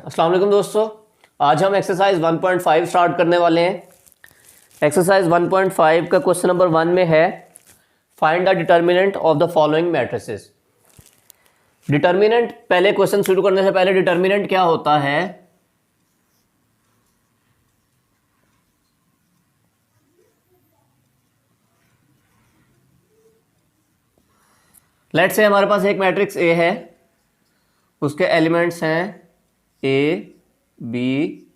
अस्सलाम वालेकुम दोस्तों, आज हम एक्सरसाइज 1.5 स्टार्ट करने वाले हैं। एक्सरसाइज 1.5 का क्वेश्चन नंबर 1 में है find the determinant of the following matrices. Determinant, पहले क्वेश्चन शुरू करने से पहले डिटर्मिनेंट क्या होता है लेट्स से हमारे पास एक मैट्रिक्स ए है, उसके एलिमेंट्स हैं ए बी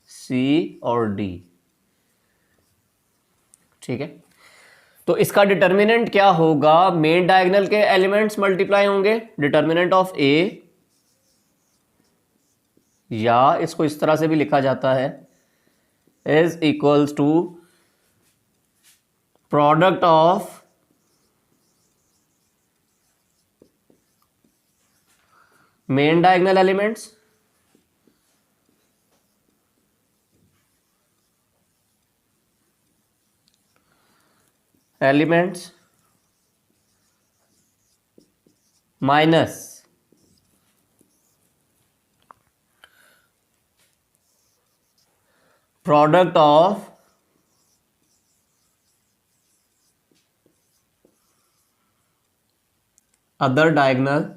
सी और डी। ठीक है, तो इसका डिटर्मिनेंट क्या होगा? मेन डायगोनल के एलिमेंट्स मल्टीप्लाई होंगे, डिटर्मिनेंट ऑफ ए, या इसको इस तरह से भी लिखा जाता है is equals to product of main diagonal elements minus product of other diagonal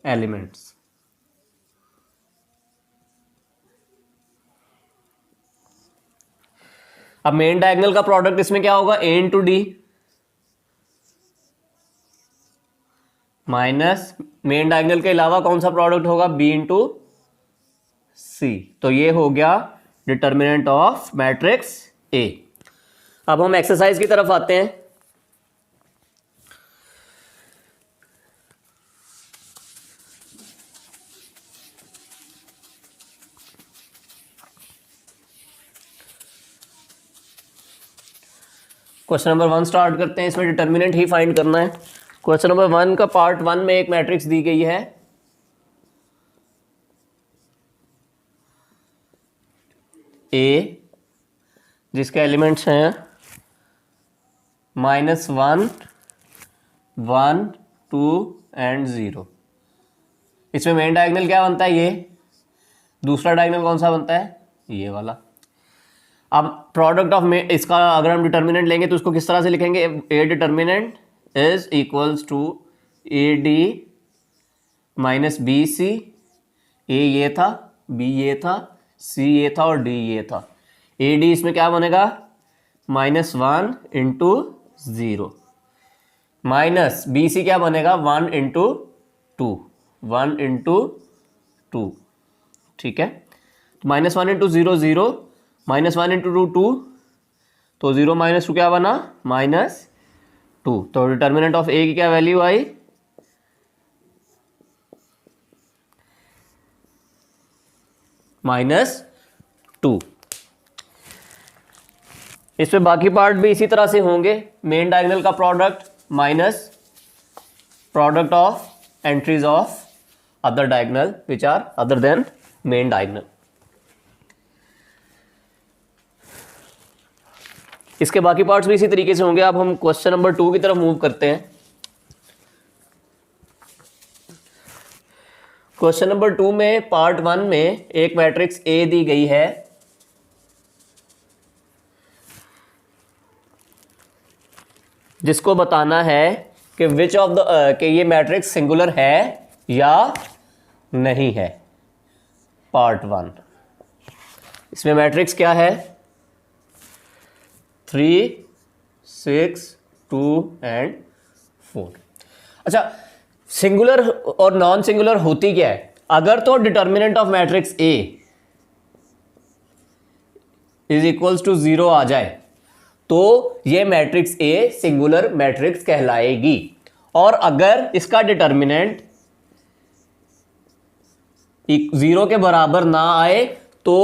elements. अब मेन डायगोनल का प्रोडक्ट इसमें क्या होगा? A into D minus main diagonal के अलावा कौन सा प्रोडक्ट होगा? B into C. तो ये हो गया डिटर्मिनेंट ऑफ मैट्रिक्स ए। अब हम एक्सरसाइज की तरफ आते हैं। क्वेश्चन नंबर 1 स्टार्ट करते हैं। इसमें डिटर्मिनेंट ही फाइंड करना है। क्वेश्चन नंबर 1 का पार्ट 1 में एक मैट्रिक्स दी गई है ए, जिसके एलिमेंट्स हैं -1 1 2 एंड 0। इसमें मेन डायगोनल क्या बनता है? ये। दूसरा डायगोनल कौन सा बनता है? ये वाला। अब प्रोडक्ट ऑफ इसका अगर हम डिटर्मिनेंट लेंगे तो उसको किस तरह से लिखेंगे? A determinant is equals to A D minus B C. A ये था, बी ये था, सी ये था और डी ये था। ए डी इसमें क्या बनेगा? -1 इंटू 0 माइनस बी सी क्या बनेगा? 1 इंटू 2 1 इंटू 2। ठीक है, -1 इंटू 0 0 -1 इंटू 2 2, तो 0 माइनस 2 क्या बना? -2। तो डिटर्मिनेंट ऑफ ए की क्या वैल्यू आई? -2। इस पे बाकी पार्ट भी इसी तरह से होंगे। मेन डायगोनल का product minus product of entries of other diagonal which are other than main diagonal. इसके बाकी पार्ट्स भी इसी तरीके से होंगे। अब हम क्वेश्चन नंबर 2 की तरफ मूव करते हैं। क्वेश्चन नंबर 2 में पार्ट 1 में एक मैट्रिक्स ए दी गई है, जिसको बताना है कि विच ऑफ द कि ये मैट्रिक्स सिंगुलर है या नहीं है। पार्ट 1 इसमें मैट्रिक्स क्या है? 3 6 2 एंड 4। अच्छा, सिंगुलर और नॉन सिंगुलर होती क्या है? अगर तो determinant of matrix A is equals to 0 आ जाए तो ये मैट्रिक्स ए सिंगुलर मैट्रिक्स कहलाएगी। और अगर इसका डिटर्मिनेंट 0 के बराबर ना आए तो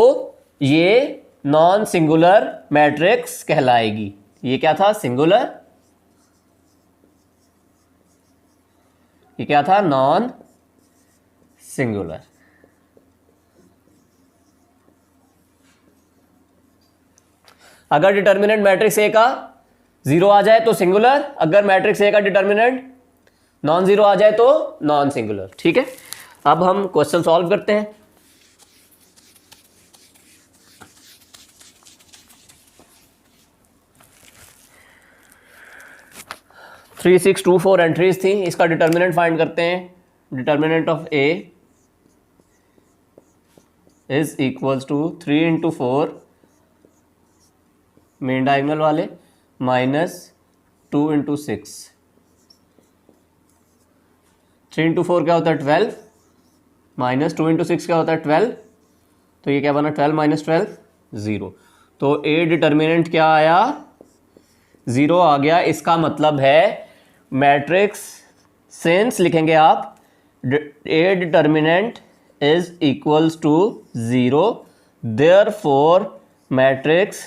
ये नॉन सिंगुलर मैट्रिक्स कहलाएगी। ये क्या था? सिंगुलर। ये क्या था? Non singular. अगर डिटर्मिनेंट मैट्रिक्स ए का जीरो आ जाए तो सिंगुलर, अगर मैट्रिक्स ए का डिटर्मिनेंट नॉन जीरो आ जाए तो नॉन सिंगुलर। ठीक है, अब हम क्वेश्चन सॉल्व करते हैं। Three six two four entries थी, इसका डिटर्मिनेंट फाइंड करते हैं। Determinant of A is equals to 3 into 4 main diagonal वाले माइनस 2 इंटू 6। 3 इंटू 4 क्या होता है 12, माइनस 2 इंटू 6 क्या होता है 12, तो ये क्या बना 12 माइनस 12 0। तो ए डिटर्मिनेंट क्या आया 0 आ गया। इसका मतलब है मैट्रिक्स सिंस लिखेंगे आप A determinant is equals to 0, therefore matrix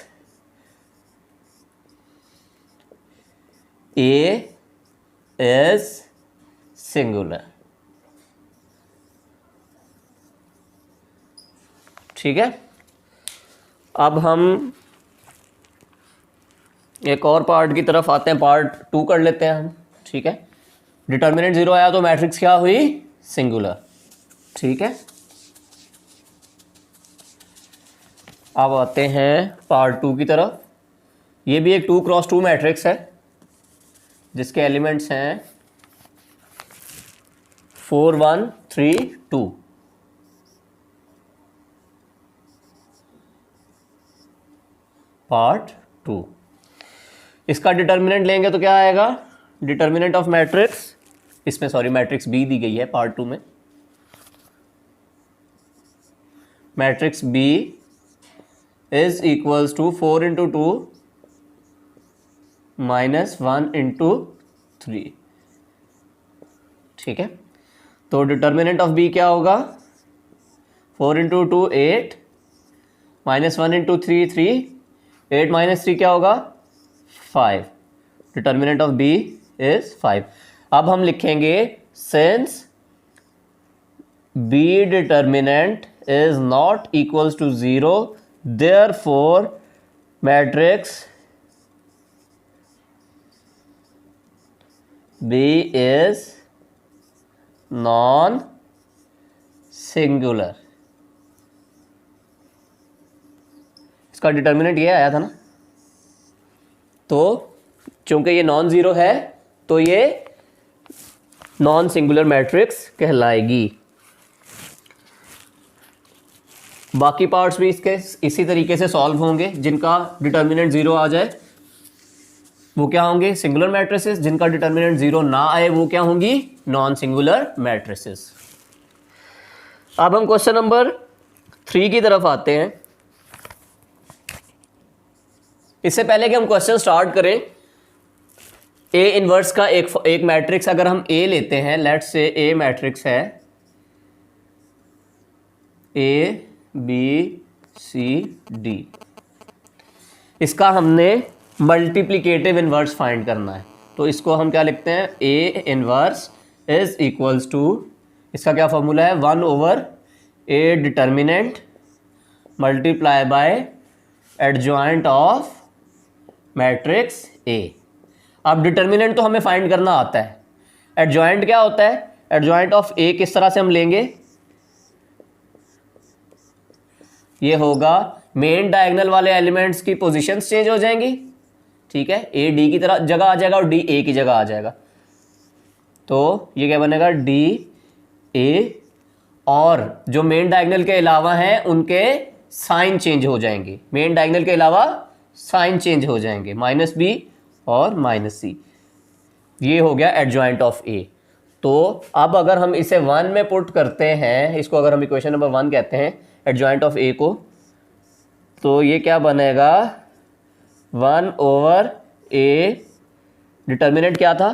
A is singular. ठीक है, अब हम एक और पार्ट की तरफ आते हैं, पार्ट 2 कर लेते हैं हम। ठीक है, डिटर्मिनेंट 0 आया तो मैट्रिक्स क्या हुई सिंगुलर। ठीक है, अब आते हैं पार्ट 2 की तरफ। ये भी एक 2 क्रॉस 2 मैट्रिक्स है जिसके एलिमेंट्स हैं 4 1 3 2। पार्ट 2, इसका डिटर्मिनेंट लेंगे तो क्या आएगा, डिटर्मिनेंट ऑफ मैट्रिक्स, इसमें सॉरी मैट्रिक्स बी दी गई है पार्ट 2 में। Matrix B is equals to 4 into 2 minus 1 into 3। ठीक है, तो डिटर्मिनेंट ऑफ बी क्या होगा 4 इंटू 2 8 माइनस 1 इंटू 3 3, 8 माइनस 3 क्या होगा 5। Determinant of B is 5। अब हम लिखेंगे since B determinant is not equals to 0, therefore matrix B is non singular. इसका डिटर्मिनेंट ये आया था ना, तो चूंकि ये नॉन जीरो है तो ये नॉन सिंगुलर मैट्रिक्स कहलाएगी। बाकी पार्ट्स भी इसके इसी तरीके से सॉल्व होंगे। जिनका डिटर्मिनेंट 0 आ जाए वो क्या होंगे सिंगुलर मैट्रिसेस, जिनका डिटर्मिनेंट 0 ना आए वो क्या होंगी नॉन सिंगुलर मैट्रिसेस। अब हम क्वेश्चन नंबर 3 की तरफ आते हैं। इससे पहले कि हम क्वेश्चन स्टार्ट करें, ए इनवर्स का एक मैट्रिक्स अगर हम ए लेते हैं, लेट्स से ए मैट्रिक्स है ए बी सी डी, इसका हमने मल्टीप्लिकेटिव इनवर्स फाइंड करना है। तो इसको हम क्या लिखते हैं A inverse is equals to, इसका क्या फॉर्मूला है 1 over A determinant multiply by adjoint of matrix A. अब डिटर्मिनेंट तो हमें फाइंड करना आता है, एडजॉइंट क्या होता है, एडजॉइंट ऑफ ए किस तरह से हम लेंगे, ये होगा मेन डायगोनल वाले एलिमेंट्स की पोजीशंस चेंज हो जाएंगी। ठीक है, ए डी की तरह जगह आ जाएगा और डी ए की जगह आ जाएगा, तो ये क्या बनेगा डी ए, और जो मेन डायगोनल के अलावा हैं उनके साइन चेंज हो जाएंगे, मेन डायगोनल के अलावा साइन चेंज हो जाएंगे, माइनस बी और माइनस सी। ये हो गया एडजॉइंट ऑफ ए। तो अब अगर हम इसे 1 में पुट करते हैं, इसको अगर हम इक्वेशन नंबर 1 कहते हैं एडजॉइंट ऑफ ए को, तो ये क्या बनेगा 1 ओवर ए, डिटर्मिनेंट क्या था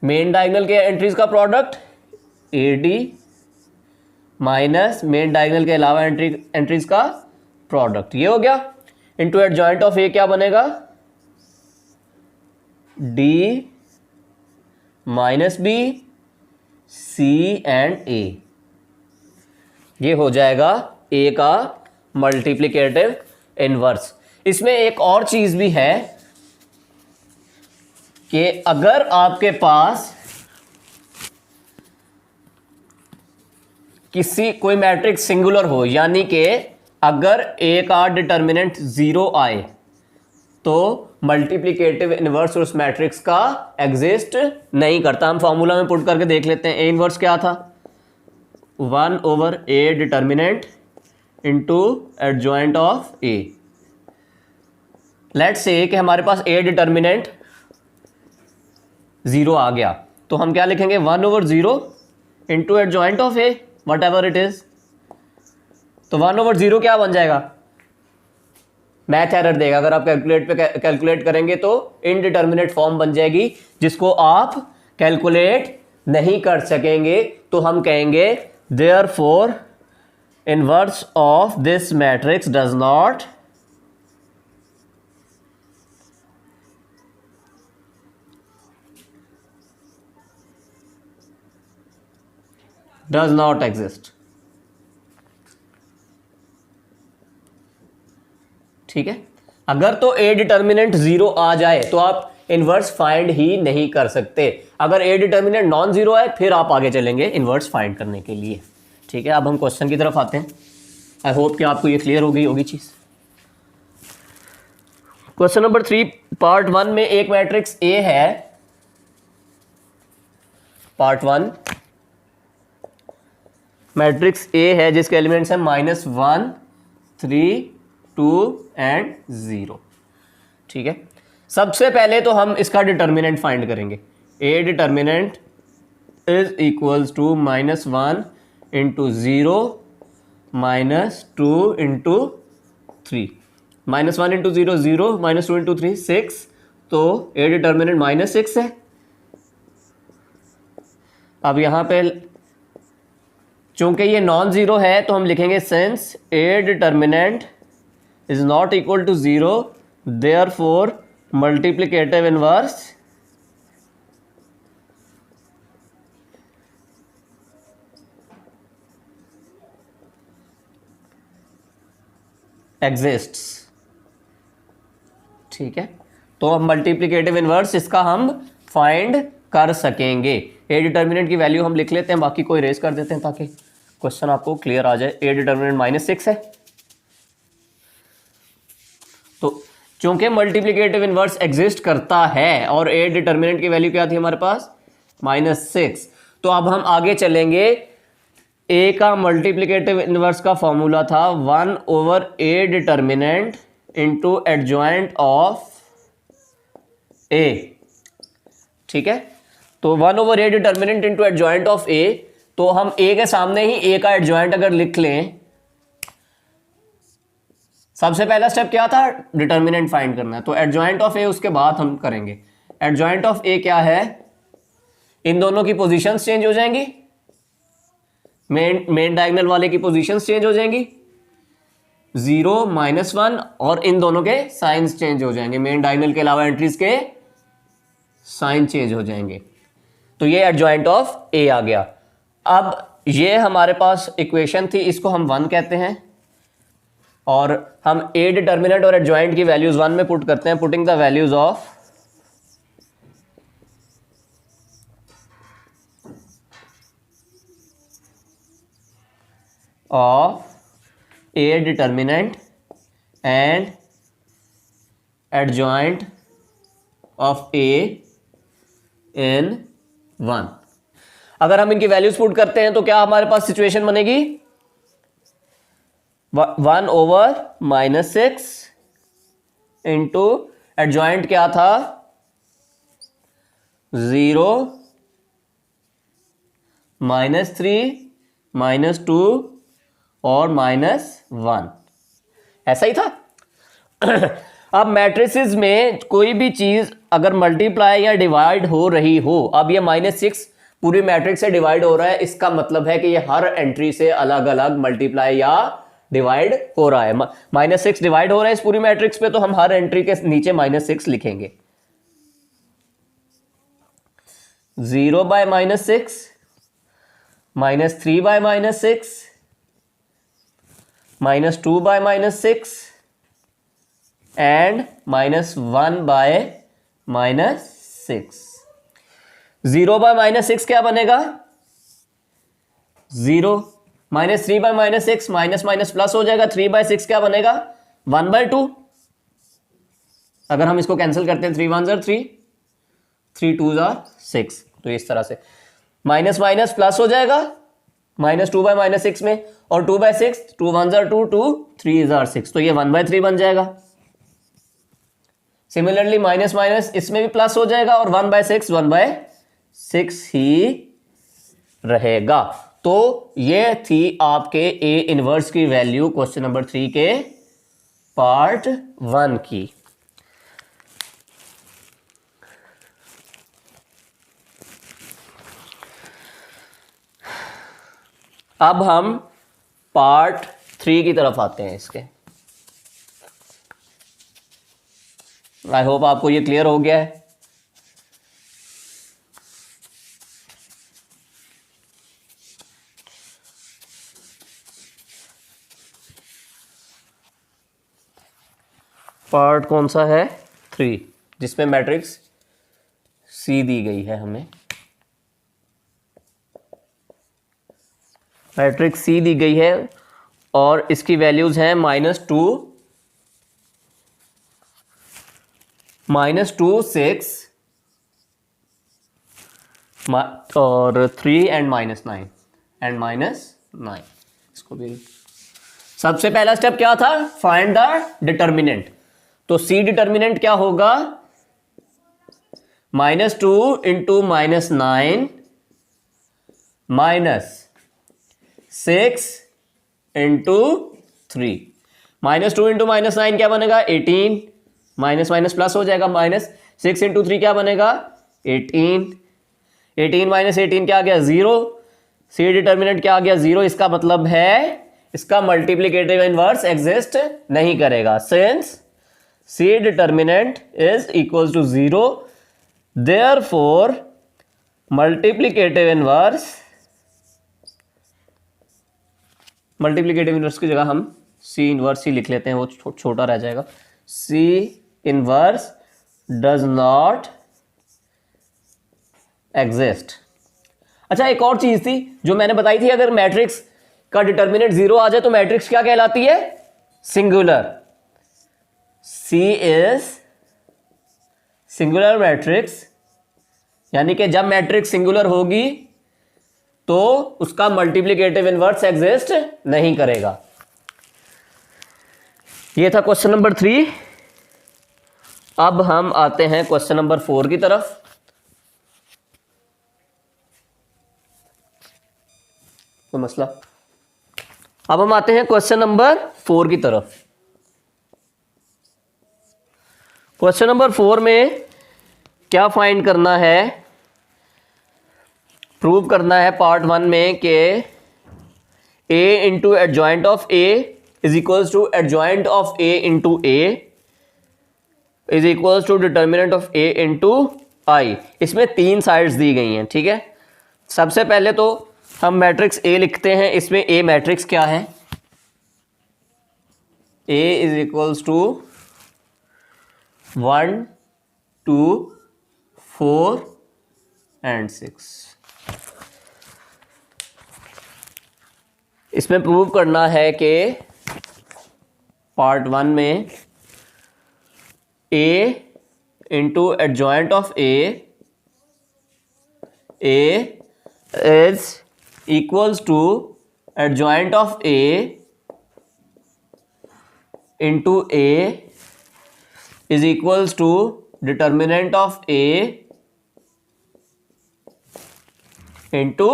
मेन डायगोनल के एंट्रीज का प्रोडक्ट ए डी माइनस मेन डायगोनल के अलावा एंट्रीज का प्रोडक्ट, ये हो गया इंटू एडजॉइंट ऑफ ए क्या बनेगा D minus B C and A. ये हो जाएगा ए का मल्टीप्लिकेटिव इनवर्स। इसमें एक और चीज भी है कि अगर आपके पास कोई मैट्रिक्स सिंगुलर हो, यानी कि अगर ए का डिटर्मिनेंट 0 आए तो मल्टीप्लिकेटिव इनवर्स उस मैट्रिक्स का एग्जिस्ट नहीं करता। हम फॉर्मूला में पुट करके देख लेते हैं। ए इनवर्स क्या था? 1/a determinant into adjoint of A. Let's say कि हमारे पास ए डिटर्मिनेंट 0 आ गया, तो हम क्या लिखेंगे? 1/0 into adjoint of A, what ever it is. तो 1/0 क्या बन जाएगा? मैथ एरर देगा। अगर आप कैलकुलेट करेंगे तो इनडिटर्मिनेट फॉर्म बन जाएगी, जिसको आप कैलकुलेट नहीं कर सकेंगे। तो हम कहेंगे therefore inverse of this matrix does not exist. ठीक है, अगर तो ए डिटर्मिनेंट 0 आ जाए तो आप इनवर्स फाइंड ही नहीं कर सकते। अगर ए डिटर्मिनेंट नॉन जीरो है फिर आप आगे चलेंगे इनवर्स फाइंड करने के लिए। ठीक है, अब हम क्वेश्चन की तरफ आते हैं। आई होप कि आपको ये क्लियर हो गई होगी चीज। क्वेश्चन नंबर 3 पार्ट 1 में एक मैट्रिक्स ए है। पार्ट 1 मैट्रिक्स ए है जिसके एलिमेंट्स हैं -1, 3, 2 एंड 0। ठीक है, सबसे पहले तो हम इसका डिटर्मिनेंट फाइंड करेंगे। A determinant is equals to -1 into 0 -2 into 3। -1 into 0 0, -2 into 3 6, तो ए डिटर्मिनेंट -6 है। अब यहां पे चूंकि ये नॉन जीरो है तो हम लिखेंगे since A determinant is not equal to 0 therefore multiplicative inverse exists. ठीक है, तो अब मल्टीप्लिकेटिव इनवर्स इसका हम फाइंड कर सकेंगे। ए डिटर्मिनेंट की वैल्यू हम लिख लेते हैं, बाकी को इरेज कर देते हैं ताकि क्वेश्चन आपको क्लियर आ जाए। ए डिटर्मिनेंट -6 है, तो चूंकि मल्टीप्लिकेटिव इनवर्स एग्जिस्ट करता है और ए डिटर्मिनेंट की वैल्यू क्या थी हमारे पास? -6। तो अब हम आगे चलेंगे। ए का मल्टीप्लिकेटिव इनवर्स का फॉर्मूला था 1/a determinant into adjoint of A. ठीक है, तो 1/a determinant into adjoint of A, तो हम ए के सामने ही ए का एडजॉइंट अगर लिख लें, सबसे पहला स्टेप क्या था? डिटर्मिनेंट फाइंड करना है, तो एडजॉइंट ऑफ ए उसके बाद हम करेंगे। एडजॉइंट ऑफ ए क्या है? इन दोनों की पोजीशंस चेंज हो जाएंगी, मेन डायगोनल वाले की पोजीशंस चेंज हो जाएंगी, 0 -1, और इन दोनों के साइंस चेंज हो जाएंगे। मेन डायगोनल के अलावा एंट्रीज के साइन चेंज हो जाएंगे। तो ये एडजॉइंट ऑफ ए आ गया। अब ये हमारे पास इक्वेशन थी, इसको हम 1 कहते हैं, और हम ए डिटर्मिनेंट और एडजॉइंट की वैल्यूज 1 में पुट करते हैं। Putting the values of A determinant and adjoint of A in 1। अगर हम इनकी वैल्यूज पुट करते हैं तो क्या हमारे पास सिचुएशन बनेगी? 1/-6 इंटू एडजॉइंट क्या था? 0 -3 -2 और -1, ऐसा ही था। अब मैट्रिसेस में कोई भी चीज अगर मल्टीप्लाई या डिवाइड हो रही हो, अब ये -6 पूरी मैट्रिक्स से डिवाइड हो रहा है, इसका मतलब है कि ये हर एंट्री से अलग अलग मल्टीप्लाई या डिवाइड हो रहा है। -6 डिवाइड हो रहा है इस पूरी मैट्रिक्स पे, तो हम हर एंट्री के नीचे -6 लिखेंगे। 0/-6, -3/-6, -2/-6, एंड -1/-6। 0/-6 क्या बनेगा? 0। -3/-6 माइनस माइनस प्लस हो जाएगा। 3/6 क्या बनेगा? 1/2। अगर हम इसको कैंसिल करते हैं, 3 1 3, 3 2 6, तो इस तरह से माइनस माइनस प्लस हो जाएगा -2/-6 में, और 2/6, 2 1 2 2, 3 6, तो ये 1/3 बन जाएगा। सिमिलरली माइनस माइनस इसमें भी प्लस हो जाएगा, और 1/6 ही रहेगा। तो ये थी आपके ए इनवर्स की वैल्यू क्वेश्चन नंबर 3 के पार्ट 1 की। अब हम पार्ट 3 की तरफ आते हैं इसके। आई होप आपको ये क्लियर हो गया है। पार्ट कौन सा है? 3, जिसमें मैट्रिक्स सी दी गई है हमें। मैट्रिक्स सी दी गई है और इसकी वैल्यूज हैं -2, -2 6 और 3 एंड -9 एंड -9। इसको भी सबसे पहला स्टेप क्या था? Find the determinant. तो सी डिटर्मिनेंट क्या होगा? -2 इंटू -9 -6 इंटू 3। -2 इंटू -9 क्या बनेगा? 18, माइनस माइनस प्लस हो जाएगा, -6 इंटू 3 क्या बनेगा? 18। 18 माइनस 18 क्या आ गया? 0। सी डिटर्मिनेंट क्या आ गया? 0। इसका मतलब है इसका मल्टीप्लिकेटिव इनवर्स एग्जिस्ट नहीं करेगा, since C determinant is equal to 0, therefore multiplicative inverse की जगह हम सी इनवर्स ही लिख लेते हैं, वो छोटा रह जाएगा। C inverse does not exist. अच्छा, एक और चीज थी जो मैंने बताई थी, अगर मैट्रिक्स का डिटर्मिनेंट 0 आ जाए तो मैट्रिक्स क्या कहलाती है? Singular. C is singular matrix, यानी कि जब मैट्रिक्स सिंगुलर होगी तो उसका मल्टीप्लिकेटिव इनवर्स एग्जिस्ट नहीं करेगा। ये था क्वेश्चन नंबर 3। अब हम आते हैं क्वेश्चन नंबर 4 की तरफ। कोई मसला? अब हम आते हैं क्वेश्चन नंबर 4 की तरफ। क्वेश्चन नंबर 4 में क्या फाइंड करना है? प्रूव करना है पार्ट 1 में कि a into adjoint of a is equals to adjoint of a into a is equals to determinant of a into i। इसमें 3 साइड्स दी गई हैं, ठीक है। सबसे पहले तो हम मैट्रिक्स A लिखते हैं। इसमें A मैट्रिक्स क्या है? A is equals to 1 2 4 and 6। इसमें प्रूव करना है कि पार्ट 1 में A into adjoint of A is equals to adjoint of A into A is equals to determinant of A into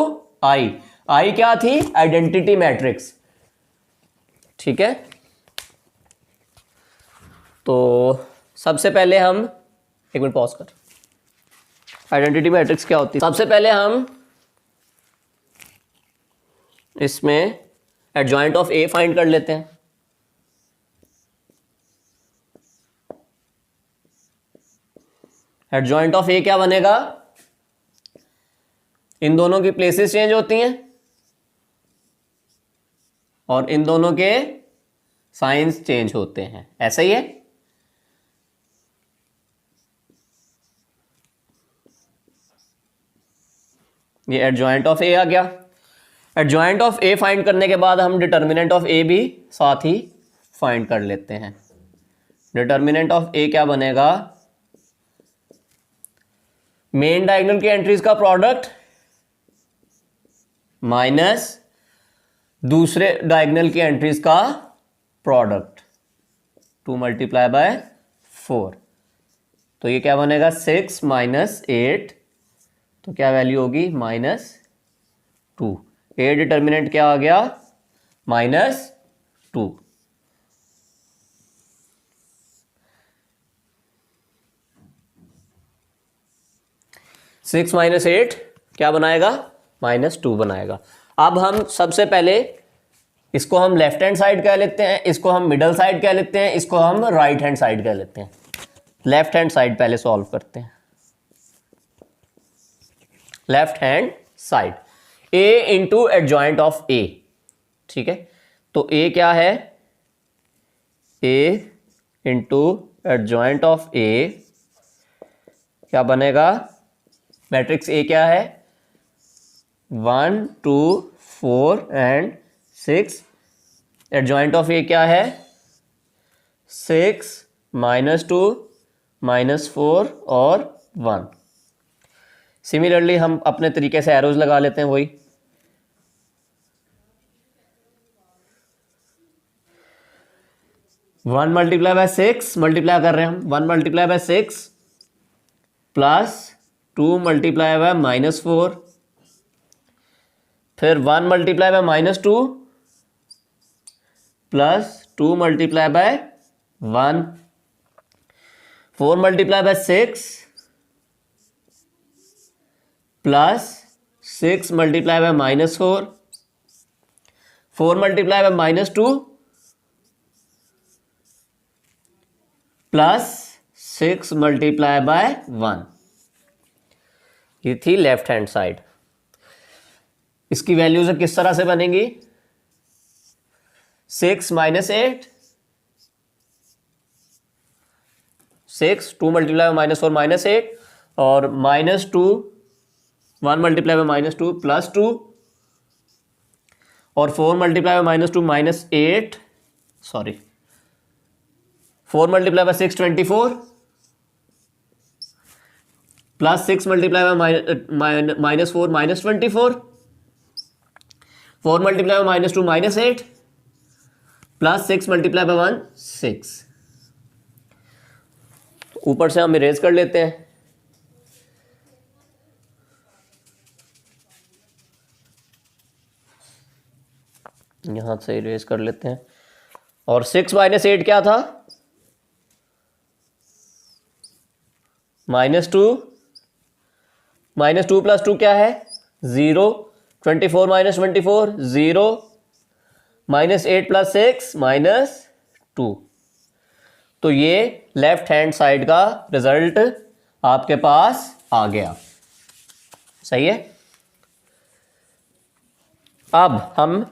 I। I क्या थी? Identity matrix, ठीक है। तो सबसे पहले हम एक मिनट पॉज कर। आइडेंटिटी मैट्रिक्स क्या होती है? सबसे पहले हम इसमें एडजॉइंट ऑफ A फाइंड कर लेते हैं। एडजॉइंट ऑफ A क्या बनेगा? इन दोनों की प्लेसेस चेंज होती हैं और इन दोनों के साइंस चेंज होते हैं, ऐसा ही है। ये एडजॉइंट ऑफ ए आ गया। एडजॉइंट ऑफ ए फाइंड करने के बाद हम डिटर्मिनेंट ऑफ ए भी साथ ही फाइंड कर लेते हैं। डिटर्मिनेंट ऑफ ए क्या बनेगा, मेन डायगोनल की एंट्रीज का प्रोडक्ट माइनस दूसरे डायगोनल की एंट्रीज का प्रोडक्ट 2 मल्टीप्लाई बाय 4। तो ये क्या बनेगा 6 माइनस 8, तो क्या वैल्यू होगी -2। ए डिटर्मिनेंट क्या आ गया -2। 6 माइनस 8 क्या बनाएगा -2 बनाएगा। अब हम सबसे पहले इसको हम लेफ्ट हैंड साइड कह लेते हैं, इसको हम मिडल साइड कह लेते हैं, इसको हम राइट हैंड साइड कह लेते हैं। लेफ्ट हैंड साइड पहले सॉल्व करते हैं। Left hand side a into adjoint of a, ठीक है। तो a क्या है, a into adjoint of a क्या बनेगा, मैट्रिक्स A क्या है 1 2 4 एंड 6। एडजॉइंट ऑफ A क्या है 6 -2 -4 और 1। सिमिलरली हम अपने तरीके से एरोज लगा लेते हैं, वही 1 मल्टीप्लाई बाय 6 मल्टीप्लाई कर रहे हैं हम, 1 multiply by 6 plus 2 multiply by -4, फिर 1 multiply by -2 plus 2 multiply by 1, 4 multiply by 6 plus 6 multiply by -4, 4 multiply by -2 plus 6 multiply by 1। ये थी लेफ्ट हैंड साइड। इसकी वैल्यूज किस तरह से बनेंगी, 6 माइनस 8, 6 2 मल्टीप्लाई बाय -4 -8 और -2 1 मल्टीप्लाई बाय -2 +2 और 4 multiply by -2 -8, sorry 4 multiply by 6 24 plus 6 multiply by -4 -24, 4 multiply by -2 -8 plus 6 multiply by 1 6। ऊपर से हम इरेज कर लेते हैं। यहां से इरेज कर लेते हैं। और 6 माइनस 8 क्या था -2, -2 + 2 क्या है 0, 24 - 24 0, -8 + 6 -2। तो ये लेफ्ट हैंड साइड का रिजल्ट आपके पास आ गया, सही है। अब हम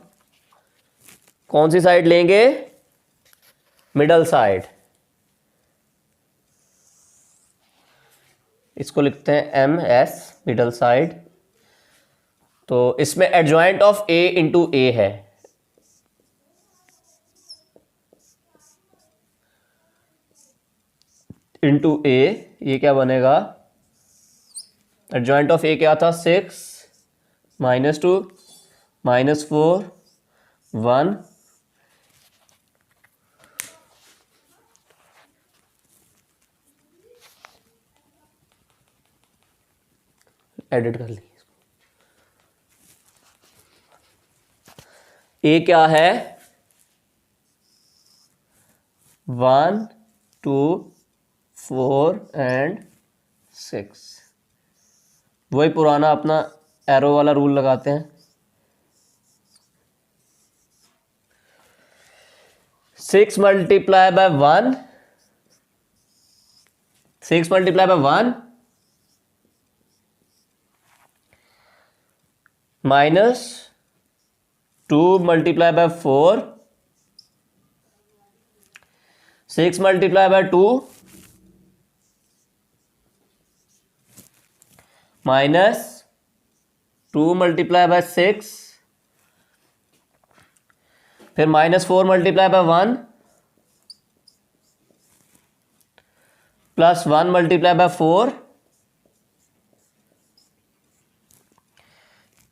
कौन सी साइड लेंगे, मिडल साइड। इसको लिखते हैं MS मिडल साइड। तो इसमें adjoint of A into A है, इंटू A, ये क्या बनेगा, एडजॉइंट ऑफ A क्या था 6 -2 -4 1 एडिट कर ली। ए क्या है 1 2 4 एंड 6। वही पुराना अपना एरो वाला रूल लगाते हैं। 6 multiply by 1, 6 multiply by 1 -2 multiply by 4, 6 multiply by 2 -2 2 multiply by 6, फिर -4 multiply by 1 plus 1 multiply by 4,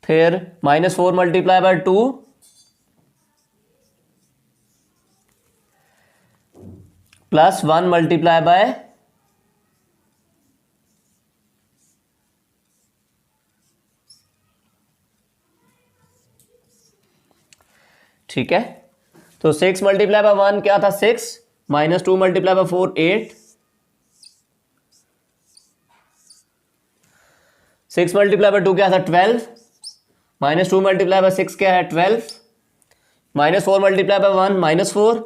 फिर -4 multiply by 2 plus 1 multiply by ठीक है। तो 6 मल्टीप्लाई बाय 1 क्या था 6, -2 मल्टीप्लाई बाय 4 8, 6 मल्टीप्लाई बाय 2 क्या था 12, -2 मल्टीप्लाई बाय 6 क्या है 12, -4 multiply by 1 -4,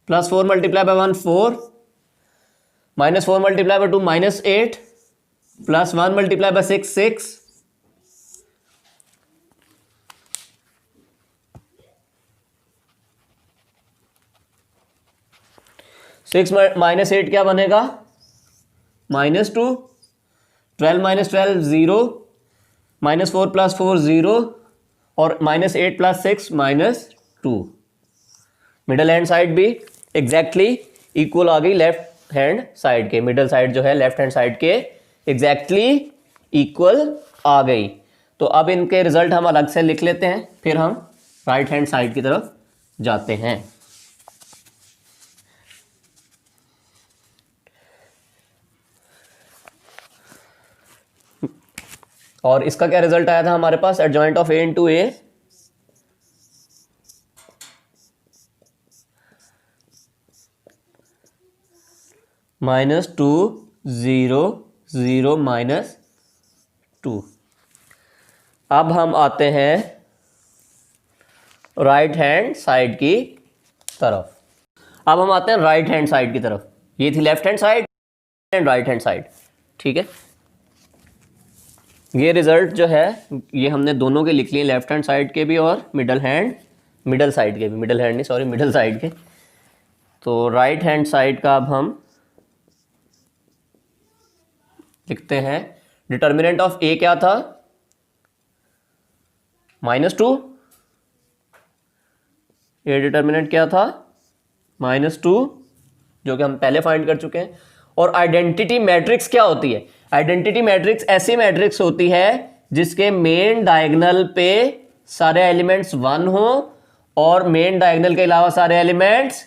plus 4 multiply by 1 4, -4 multiply by 2 -8, plus 1 multiply by 6 6, 6 -8 क्या बनेगा -2, 12 -12 0, -4 प्लस 4 0, और -8 प्लस 6 -2। मिडल हैंड साइड भी एग्जैक्टली इक्वल आ गई लेफ्ट हैंड साइड के, मिडल साइड जो है लेफ्ट हैंड साइड के एग्जैक्टली इक्वल आ गई। तो अब इनके रिजल्ट हम अलग से लिख लेते हैं, फिर हम राइट हैंड साइड की तरफ जाते हैं। और इसका क्या रिजल्ट आया था हमारे पास, adjoint of A into A -2 0 0 -2। अब हम आते हैं राइट हैंड साइड की तरफ। अब हम आते हैं राइट हैंड साइड की तरफ। ये थी left hand side and right hand side, ठीक है। ये रिजल्ट जो है ये हमने दोनों के लिख लिए, लेफ्ट हैंड साइड के भी और मिडल साइड के भी, मिडल हैंड नहीं सॉरी मिडल साइड के। तो राइट हैंड साइड का अब हम लिखते हैं, डिटर्मिनेंट ऑफ ए क्या था -2, ये डिटर्मिनेंट क्या था -2 जो कि हम पहले फाइंड कर चुके हैं। और आइडेंटिटी मैट्रिक्स क्या होती है, आइडेंटिटी मैट्रिक्स ऐसी मैट्रिक्स होती है जिसके मेन डायगोनल पे सारे एलिमेंट्स 1 हो और मेन डायगोनल के अलावा सारे एलिमेंट्स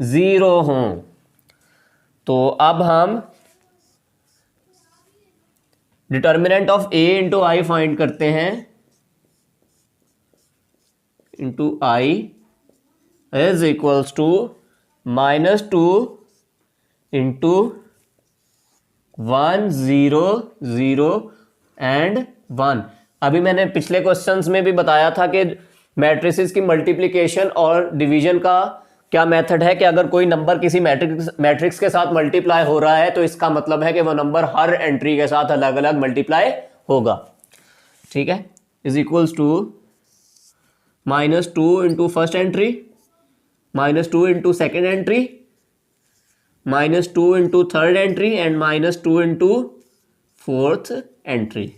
0 हों। तो अब हम determinant of A into I find करते हैं, into I is equals to -2 into 1 0 0 and 1। अभी मैंने पिछले क्वेश्चंस में भी बताया था कि मैट्रिसेस की मल्टीप्लिकेशन और डिवीजन का क्या मेथड है कि अगर कोई नंबर किसी मैट्रिक्स के साथ मल्टीप्लाई हो रहा है तो इसका मतलब है कि वो नंबर हर एंट्री के साथ अलग अलग मल्टीप्लाई होगा, ठीक है। Is equals to -2 into first entry, -2 into second entry, -2 into third entry and -2 into fourth entry,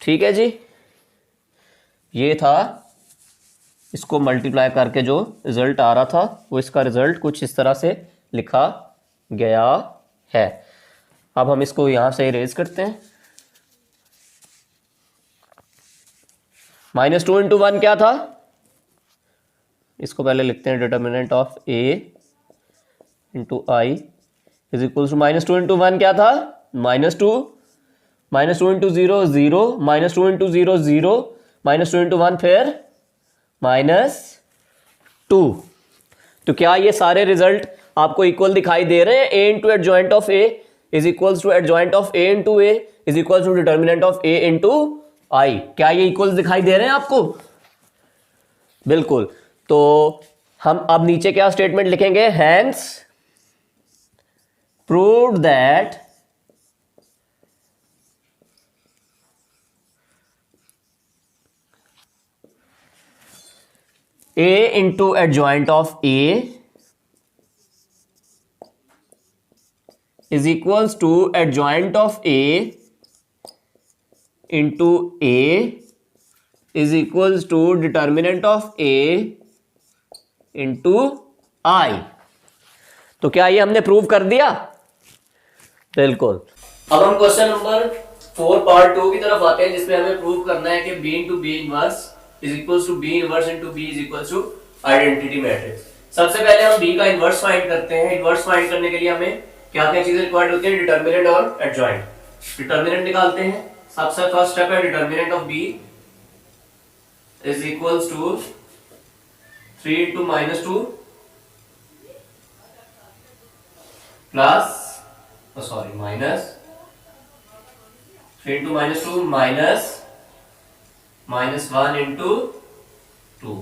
ठीक है जी। ये था इसको मल्टीप्लाई करके जो रिजल्ट आ रहा था, वो इसका रिजल्ट कुछ इस तरह से लिखा गया है। अब हम इसको यहां से इरेज करते हैं। -2 इंटू 1 क्या था, इसको पहले लिखते हैं, determinant of A into I is equal to -2 into 1 क्या था -2, -2 इंटू 0 0, -2 इंटू 0 0, -2 इंटू 1 फिर -2। तो क्या ये सारे रिजल्ट आपको इक्वल दिखाई दे रहे हैं, A into adjoint of A is equals to adjoint of A into A is equals to determinant of A into I, क्या ये इक्वल दिखाई दे रहे हैं आपको, बिल्कुल। तो हम अब नीचे क्या स्टेटमेंट लिखेंगे, hence proved that A into adjoint of A is equals to adjoint of A into A is equals to determinant of A into I. तो क्या ये हमने प्रूव कर दिया? बिल्कुल। अब हम क्वेश्चन नंबर 4 पार्ट 2 की तरफ आते हैं, जिसमें हमें प्रूव करना है कि B into B inverse is equals to B inverse into B is equals to identity matrix. सबसे पहले हम बी का इनवर्स फाइंड करते हैं। इनवर्स फाइंड करने के लिए हमें क्या क्या चीजें रिक्वायर्ड होती है? डिटर्मिनेंट और एडजॉइंट। डिटर्मिनेंट निकालते हैं। सबसे फर्स्ट स्टेप है determinant of B is equals to 3 into minus 2 plus minus 3 into minus 2 minus 1 into 2।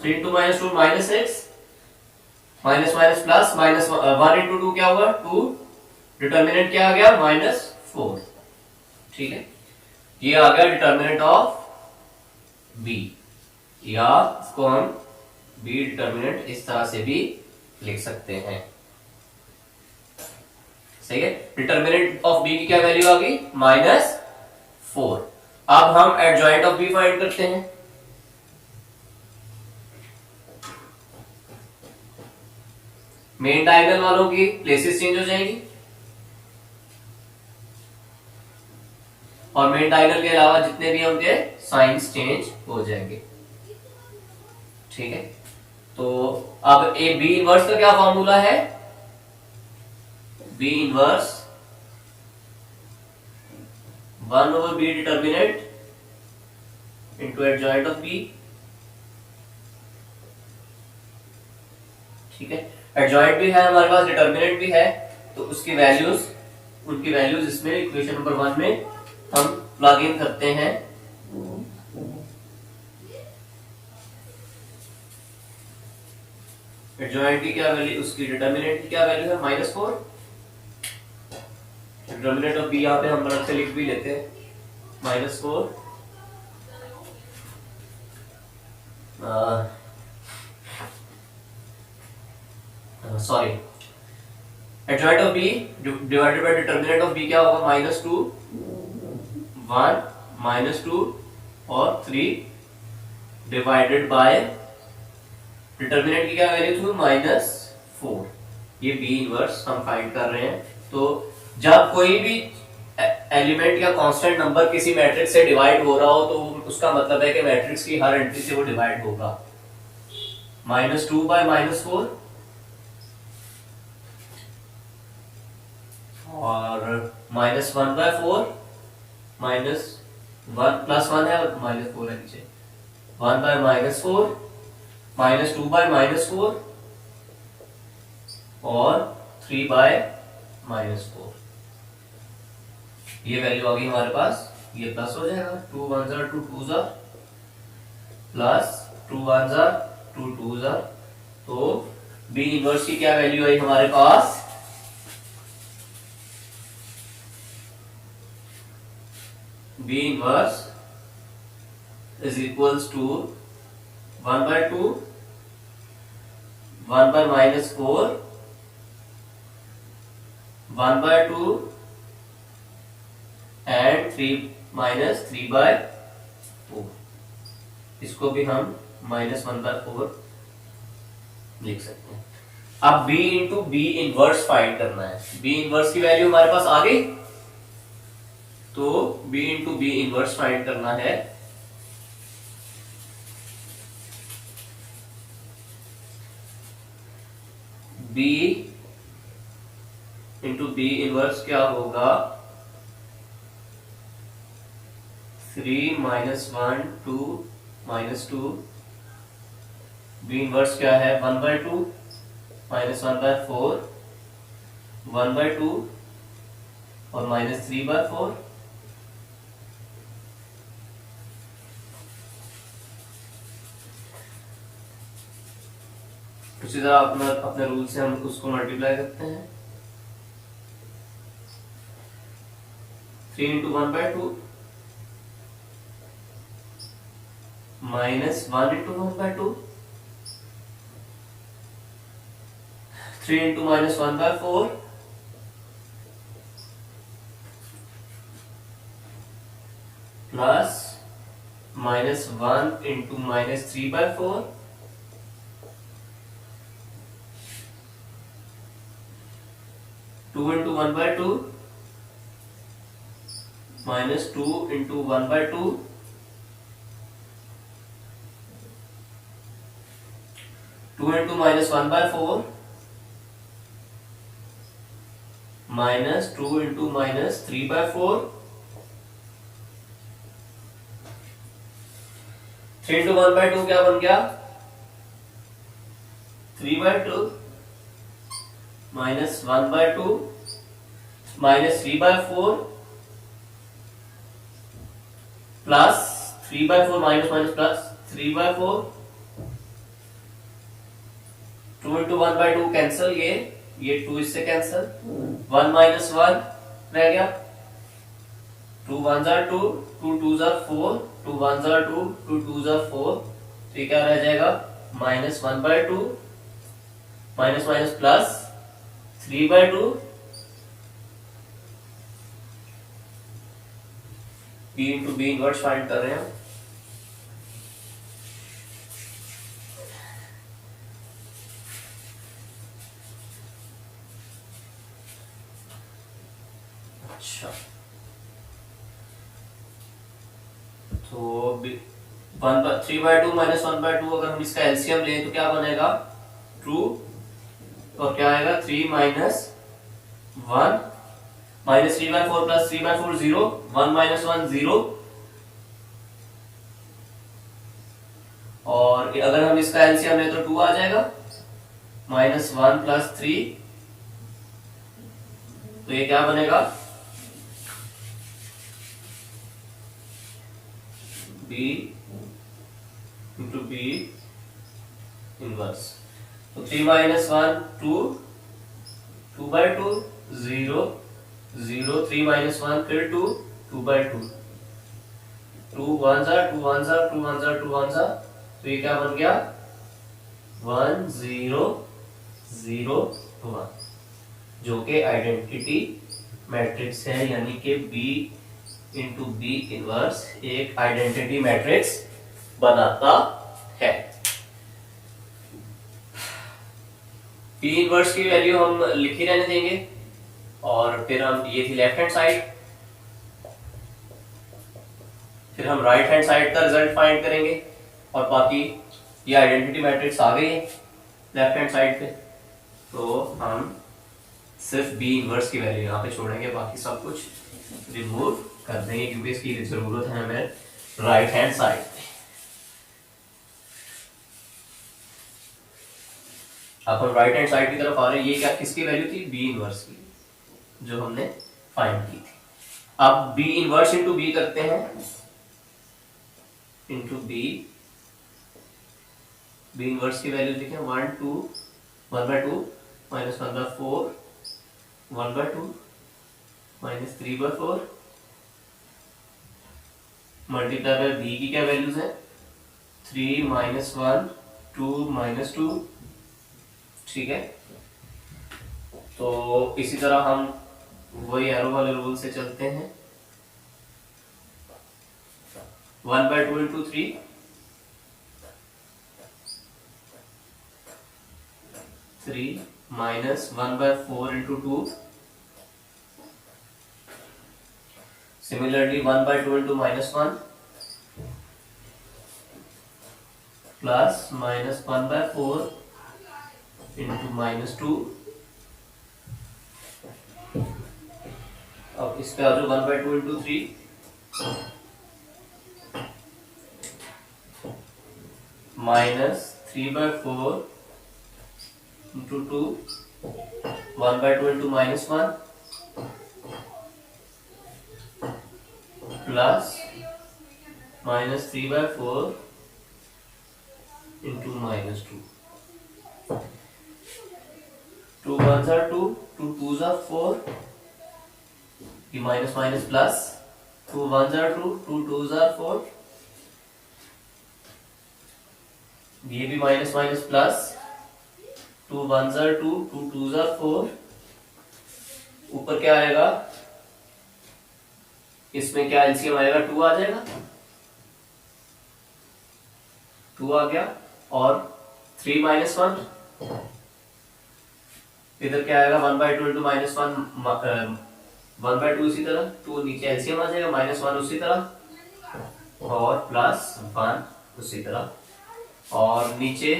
3 into minus 2 minus 6 minus minus plus minus 1 into 2 क्या हुआ? 2। डिटर्मिनेंट क्या आ गया? -4। ठीक है, ये आ गया डिटर्मिनेंट ऑफ बी, या इसको हम बी डिटर्मिनेंट इस तरह से भी लिख सकते हैं। सही है। डिटर्मिनेंट ऑफ बी की क्या वैल्यू आ गई? -4। अब हम एडजॉइंट ऑफ बी फाइंड करते हैं। मेन डायगोनल वालों की प्लेसेस चेंज हो जाएंगी और मेन डायगोनल के अलावा जितने भी हैं उनके साइंस चेंज हो जाएंगे। ठीक है, तो अब ए बी इनवर्स का क्या फॉर्मूला है? B inverse 1/b determinant into adjoint of B. ठीक है, एडजॉइंट भी है हमारे पास, डिटर्मिनेंट भी है, तो उसकी वैल्यूज, उनकी वैल्यूज इसमें इक्वेशन नंबर 1 में हम प्लग इन करते हैं। एडजॉइंट की क्या वैल्यू, उसकी डिटर्मिनेंट की क्या वैल्यू है? -4। डिटर्मिनेंट ऑफ बी यहाँ पे हम अलग से लिख भी लेते हैं, -4 sorry, adjoint of B divided by determinant of B क्या होगा? -2 1 -2 और 3 डिवाइडेड बाय डिटर्मिनेंट की क्या वैल्यू थी? -4। ये बी इनवर्स हम फाइंड कर रहे हैं। तो जब कोई भी एलिमेंट या कांस्टेंट नंबर किसी मैट्रिक्स से डिवाइड हो रहा हो तो उसका मतलब है कि मैट्रिक्स की हर एंट्री से वो डिवाइड होगा। -2 बाय -4 और -1 बाय 4, -1 +1 है और -4 है नीचे, 1 बाय -4, -2 बाय -4 और 3 बाय -4। ये वैल्यू आ गई हमारे पास। ये प्लस हो जाएगा, 2 1 2 2 जार प्लस 2 1 2 2 जार। तो बी इनवर्स की क्या वैल्यू आई हमारे पास? B inverse is equals to 1/2 1 by -4 1/2 and 3 -3/4। इसको भी हम -1/4 लिख सकते हैं। अब b into B inverse find करना है। b इनवर्स की वैल्यू हमारे पास आ गई, तो b into B inverse find करना है। b इंटू बी इनवर्स क्या होगा? 3 -1 2 -2। बी इनवर्स क्या है? 1/2 -1/4 1/2 और -3/4। उसी तरह अपने रूल से हम उसको मल्टीप्लाई करते हैं। 3 into 1/2 -1 into 1/2 3 into -1/4 -1 plus -1 into -3/4 2 into 1/2 -2 into 1/2 2 into -1/4 -2 into -3/4 3 into 1/2 क्या बन गया 3/2 -1/2 -3/4 plus 3/4 minus minus plus 3/4 2 into 1/2 cancel ये 2 इससे कैंसल 1 -1 रह गया 2 1 जार 2 2 2 जार 4 2 1 जार 2 2 2 जार 4 तो ये क्या रह जाएगा -1/2 minus minus plus 3/2 b into B inverse find कर रहे हैं अच्छा तो 3/2 -1/2 अगर हम इसका एलसीएम लें तो क्या बनेगा ट्रू और क्या आएगा 3 -1 -3/4 प्लस 3/4 0 1 -1 0 और अगर हम इसका एलसीएम लें तो 2 आ जाएगा -1 प्लस 3 तो ये क्या बनेगा b इंटू बी इनवर्स तो 3 -1 2 2/2 0 0 3 -1 फिर 2 2/2 2 1 जार 2 1 जार 2 1 जार 2 1 जार तो ये क्या बन गया 1 0 0 1 जो कि आइडेंटिटी मैट्रिक्स है यानी कि b इंटू बी इनवर्स एक आइडेंटिटी मैट्रिक्स बनाता है b इनवर्स की वैल्यू हम लिख ही रहने देंगे और फिर हम ये थी लेफ्ट हैंड साइड फिर हम राइट हैंड साइड का रिजल्ट फाइंड करेंगे और बाकी ये आइडेंटिटी मैट्रिक्स आ गई है लेफ्ट हैंड साइड पे तो हम सिर्फ बी इनवर्स की वैल्यू यहाँ पे छोड़ेंगे बाकी सब कुछ रिमूव कर देंगे क्योंकि इसकी जरूरत है हमें राइट हैंड साइड पे अब हम राइट हैंड साइड की तरफ आ रहे हैं ये क्या किसकी वैल्यू थी बी इनवर्स की जो हमने फाइंड की थी अब बी इनवर्स इंटू बी करते हैं इंटू बी इनवर्स की वैल्यू लिखें 1 2 1/2 -1/4 1/2 -3/4 मल्टीप्लाई बाय बी की क्या वैल्यूज है 3 -1 2 -2 ठीक है तो इसी तरह हम वही एरो वाले रूल से चलते हैं 1/2 into 3 3 -1/4 into 2 similarly 1/2 into -1 plus -1/4 into -2 अब इस पे आ जाओ 1/2 into 3 -3/4 into 2 1/2 into -1 plus -3/4 into -2 2 1s are 2 2 2s are 4 ये minus minus plus 2 1s are 2 2 2s are 4 ये भी minus minus plus 2 1s are 2 2 2s are 4 ऊपर क्या आएगा इसमें क्या एलसीएम आएगा, 2 आ जाएगा, 2 आ गया, और 3 माइनस 1, इधर क्या आएगा, 1/2 इंटू माइनस 1, 1/2 इसी तरह, 2 नीचे एलसीएम आ जाएगा, -1 उसी तरह, और +1 उसी तरह, और नीचे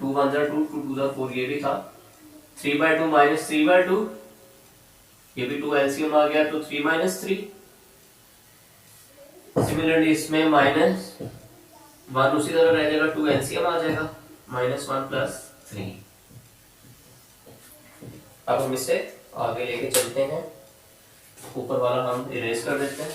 2 1 2 2 2 4 ये भी था, 3/2 माइनस 3/2, ये भी 2 एलसीएम आ गया, तो 3 माइनस 3। सिमिलरली इसमें -1 उसी तरह रह जाएगा, 2 एलसीएम आ जाएगा, -1 + 3। अब हम इसे आगे लेके चलते हैं, ऊपर वाला हम इरेज कर देते हैं।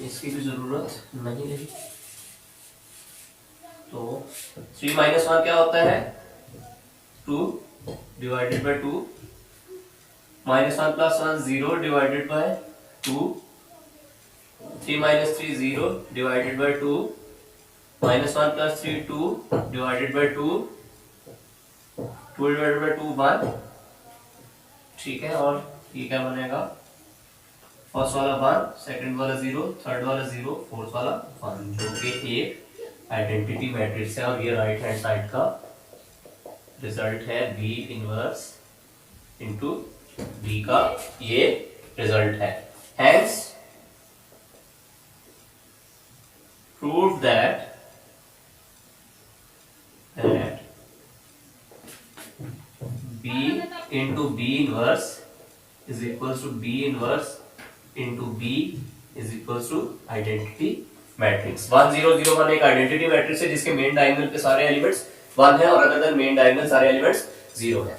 इसकी भी जरूरत नहीं रही। तो 3 माइनस 1 क्या होता है, 2 divided by 2, -1 + 1 0 divided by 2, 3 minus 3 0 divided by 2, -1 + 3 2 divided by 2, 2 divided by 2 1, ठीक है। और ये क्या बनेगा, फर्स्ट वाला 1, सेकंड वाला 0, थर्ड वाला 0, फोर्थ वाला 1, जो कि एक आइडेंटिटी मैट्रिक्स है, और ये राइट हैंड साइड का रिजल्ट है, B इनवर्स इंटू B का ये रिजल्ट है। Hence prove that B into B inverse is equals to B inverse into B is equals to identity matrix. 1 0 0 1 एक आइडेंटिटी मैट्रिक्स है जिसके मेन डायगोनल पे सारे एलिमेंट्स 1 है और अदर देन मेन डायगोनल सारे एलिमेंट्स 0 है।